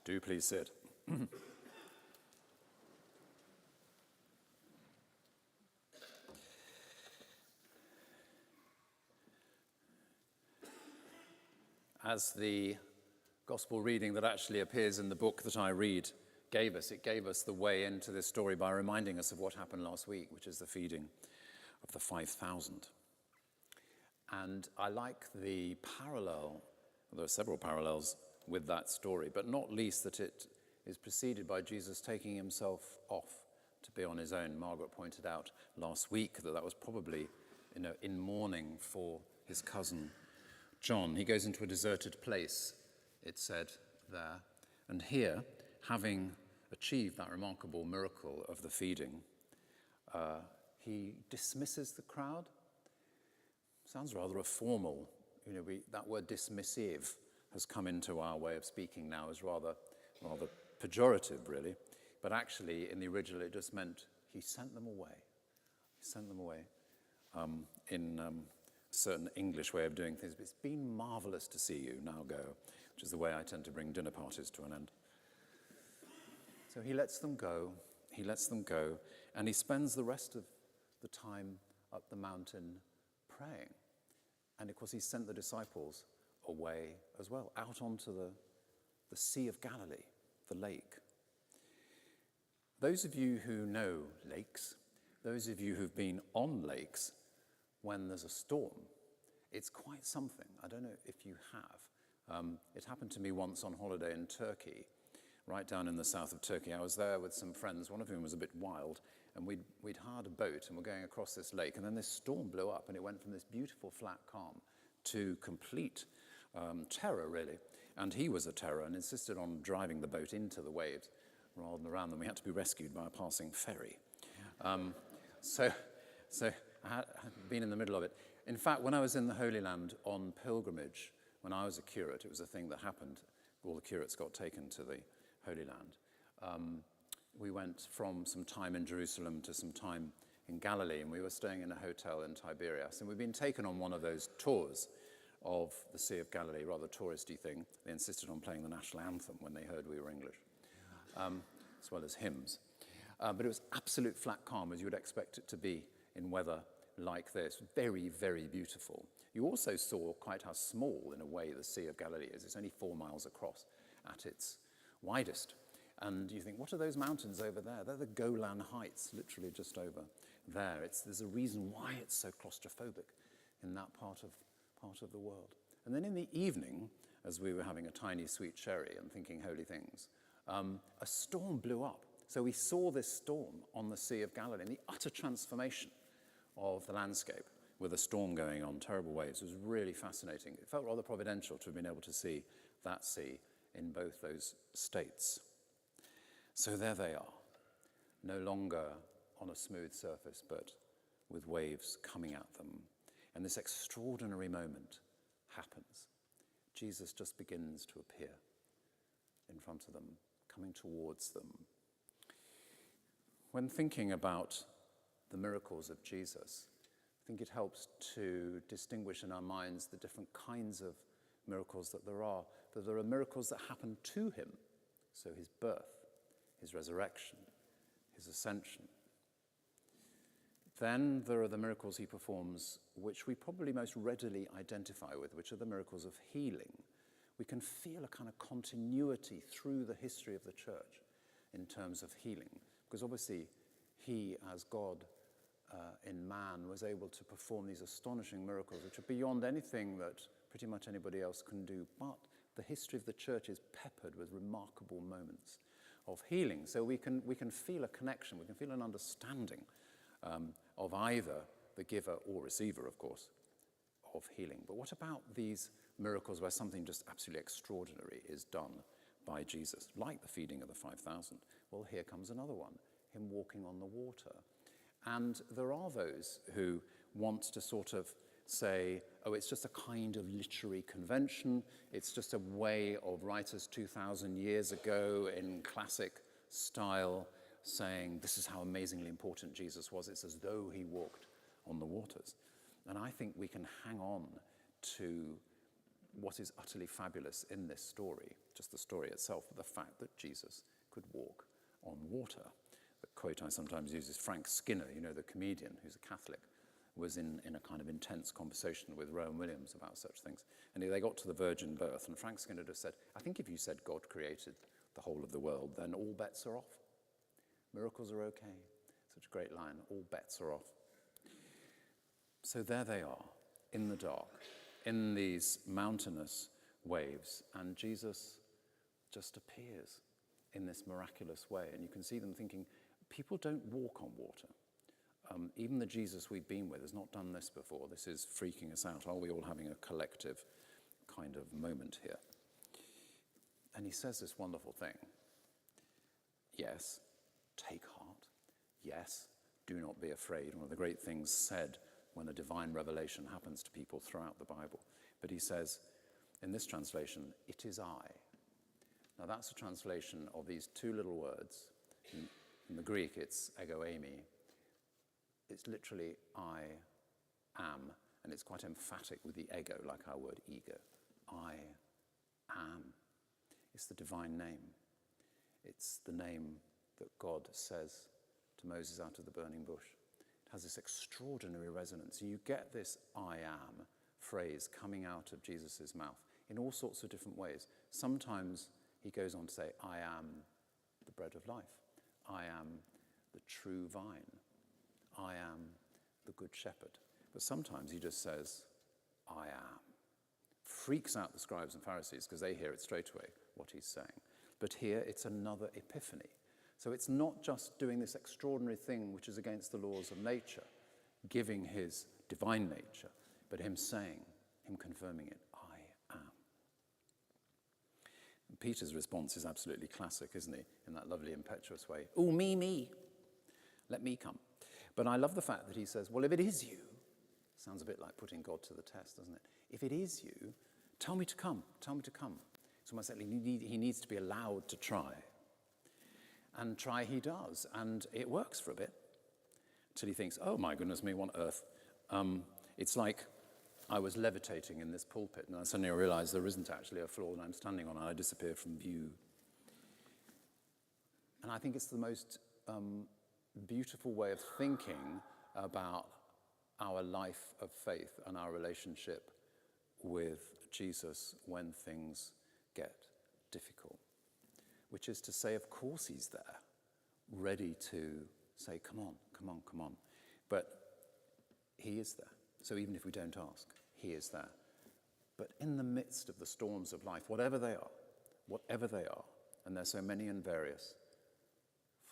Do please sit. As the gospel reading that actually appears in the book that I read gave us, it gave us the way into this story by reminding us of what happened last week, which is the feeding of the 5,000. And I like the parallel, there are several parallels with that story, but not least that it is preceded by Jesus taking himself off to be on his own. Margaret pointed out last week that was probably, in mourning for his cousin John. He goes into a deserted place, it said there, and here, having achieved that remarkable miracle of the feeding, he dismisses the crowd. Sounds rather a formal, that word dismissive has come into our way of speaking now as rather pejorative, really. But actually, in the original, it just meant he sent them away. He sent them away in a certain English way of doing things. But it's been marvelous to see you, now go, which is the way I tend to bring dinner parties to an end. So he lets them go, and he spends the rest of the time up the mountain praying. And of course, he sent the disciples away as well, out onto the Sea of Galilee, the lake. Those of you who know lakes, those of you who've been on lakes, when there's a storm, it's quite something. I don't know if you have. It happened to me once on holiday in Turkey, right down in the south of Turkey. I was there with some friends, one of whom was a bit wild, and we'd hired a boat and we're going across this lake, and then this storm blew up and it went from this beautiful flat calm to complete terror, really. And he was a terror and insisted on driving the boat into the waves rather than around them. We had to be rescued by a passing ferry. So I had been in the middle of it. In fact, when I was in the Holy Land on pilgrimage, when I was a curate, it was a thing that happened. All the curates got taken to the Holy Land. We went from some time in Jerusalem to some time in Galilee, and we were staying in a hotel in Tiberias. And we'd been taken on one of those tours of the Sea of Galilee, rather touristy thing. They insisted on playing the national anthem when they heard we were English, as well as hymns. But it was absolute flat calm, as you would expect it to be in weather like this. Very, very beautiful. You also saw quite how small, in a way, the Sea of Galilee is. It's only 4 miles across at its widest. And you think, what are those mountains over there? They're the Golan Heights, literally just over there. There's a reason why it's so claustrophobic in that part of the world. And then in the evening, as we were having a tiny sweet sherry and thinking holy things, a storm blew up. So we saw this storm on the Sea of Galilee and the utter transformation of the landscape with a storm going on, terrible waves. It was really fascinating. It felt rather providential to have been able to see that sea in both those states. So there they are, no longer on a smooth surface, but with waves coming at them. And this extraordinary moment happens. Jesus just begins to appear in front of them, coming towards them. When thinking about the miracles of Jesus, I think it helps to distinguish in our minds the different kinds of miracles that there are. That there are miracles that happen to him, so his birth, his resurrection, his ascension. Then there are the miracles he performs, which we probably most readily identify with, which are the miracles of healing. We can feel a kind of continuity through the history of the church in terms of healing, because obviously he, as God in man, was able to perform these astonishing miracles, which are beyond anything that pretty much anybody else can do. But the history of the church is peppered with remarkable moments of healing. So we can feel a connection, we can feel an understanding of either the giver or receiver, of course, of healing. But what about these miracles where something just absolutely extraordinary is done by Jesus, like the feeding of the 5,000? Well, here comes another one, him walking on the water. And there are those who want to sort of say, oh, it's just a kind of literary convention. It's just a way of writers 2,000 years ago in classic style saying this is how amazingly important Jesus was. It's as though he walked on the waters. And I think we can hang on to what is utterly fabulous in this story, just the story itself, but the fact that Jesus could walk on water. The quote I sometimes use is Frank Skinner, you know, the comedian who's a Catholic, was in a kind of intense conversation with Rowan Williams about such things. And they got to the virgin birth, and Frank Skinner just said, I think if you said God created the whole of the world, then all bets are off. Miracles are okay. Such a great line, all bets are off. So there they are, in the dark, in these mountainous waves, and Jesus just appears in this miraculous way. And you can see them thinking, people don't walk on water. Even the Jesus we've been with has not done this before. This is freaking us out. Are we all having a collective kind of moment here? And he says this wonderful thing. Yes, take heart. Yes, do not be afraid. One of the great things said when a divine revelation happens to people throughout the Bible. But he says, in this translation, it is I. Now that's a translation of these two little words. In the Greek, it's ego eimi. It's literally I am, and it's quite emphatic with the ego, like our word ego. I am. It's the divine name. It's the name that God says to Moses out of the burning bush. It has this extraordinary resonance. You get this I am phrase coming out of Jesus' mouth in all sorts of different ways. Sometimes he goes on to say, I am the bread of life. I am the true vine. I am the good shepherd. But sometimes he just says, I am. Freaks out the scribes and Pharisees because they hear it straight away, what he's saying. But here it's another epiphany. So it's not just doing this extraordinary thing which is against the laws of nature, giving his divine nature, but him saying, him confirming it, I am. And Peter's response is absolutely classic, isn't he? In that lovely impetuous way. Oh, me. Let me come. But I love the fact that he says, well, if it is you, sounds a bit like putting God to the test, doesn't it? If it is you, tell me to come. It's almost like he needs to be allowed to try. And try he does. And it works for a bit. Until he thinks, oh my goodness me, what on earth? It's like I was levitating in this pulpit, and I suddenly realized there isn't actually a floor that I'm standing on, and I disappear from view. And I think it's the most beautiful way of thinking about our life of faith and our relationship with Jesus when things get difficult. Which is to say, of course he's there, ready to say, come on. But he is there. So even if we don't ask, he is there. But in the midst of the storms of life, whatever they are, and they're so many and various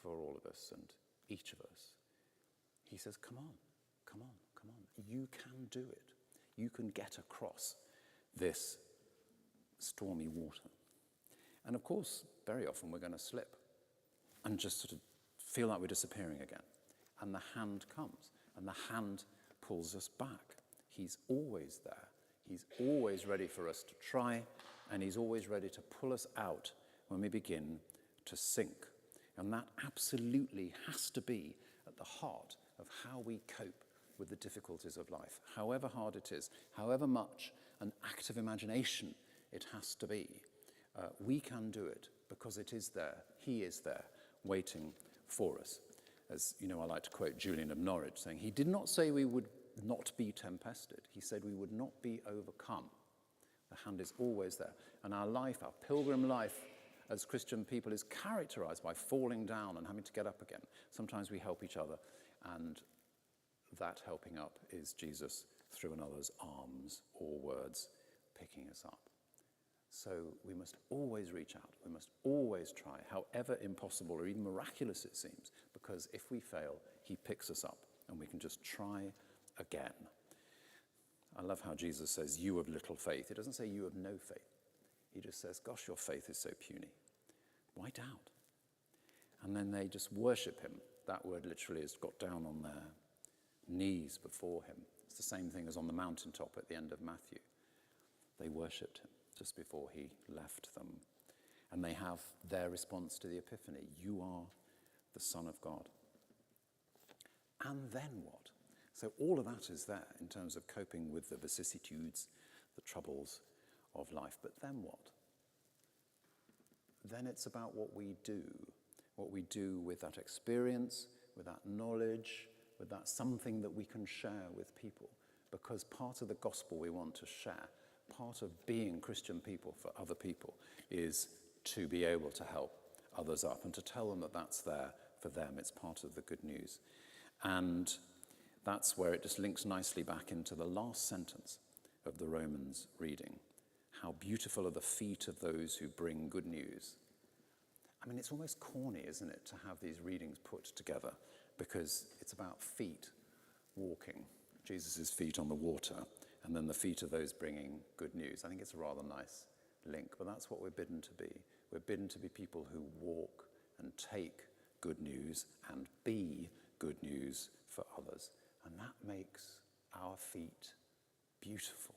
for all of us and each of us, he says, come on. You can do it. You can get across this stormy water. And of course, very often we're going to slip and just sort of feel like we're disappearing again. And the hand comes, and the hand pulls us back. He's always there. He's always ready for us to try, and he's always ready to pull us out when we begin to sink. And that absolutely has to be at the heart of how we cope with the difficulties of life. However hard it is, however much an act of imagination it has to be, we can do it because it is there. He is there waiting for us. As you know, I like to quote Julian of Norwich saying, he did not say we would not be tempested. He said we would not be overcome. The hand is always there. And our life, our pilgrim life as Christian people is characterized by falling down and having to get up again. Sometimes we help each other, and that helping up is Jesus through another's arms or words picking us up. So we must always reach out. We must always try, however impossible or even miraculous it seems, because if we fail, he picks us up and we can just try again. I love how Jesus says, you of little faith. He doesn't say you of no faith. He just says, gosh, your faith is so puny. Why doubt? And then they just worship him. That word literally is got down on their knees before him. It's the same thing as on the mountaintop at the end of Matthew. They worshipped him just before he left them. And they have their response to the Epiphany. You are the Son of God. And then what? So all of that is there in terms of coping with the vicissitudes, the troubles of life. But then what? Then it's about what we do with that experience, with that knowledge, with that something that we can share with people. Because part of the gospel we want to share, part of being Christian people for other people, is to be able to help others up and to tell them that that's there for them. It's part of the good news. And that's where it just links nicely back into the last sentence of the Romans reading. How beautiful are the feet of those who bring good news. I mean, it's almost corny, isn't it, to have these readings put together, because it's about feet walking, Jesus' feet on the water, and then the feet of those bringing good news. I think it's a rather nice link, but that's what we're bidden to be. We're bidden to be people who walk and take good news and be good news for others. And that makes our feet beautiful.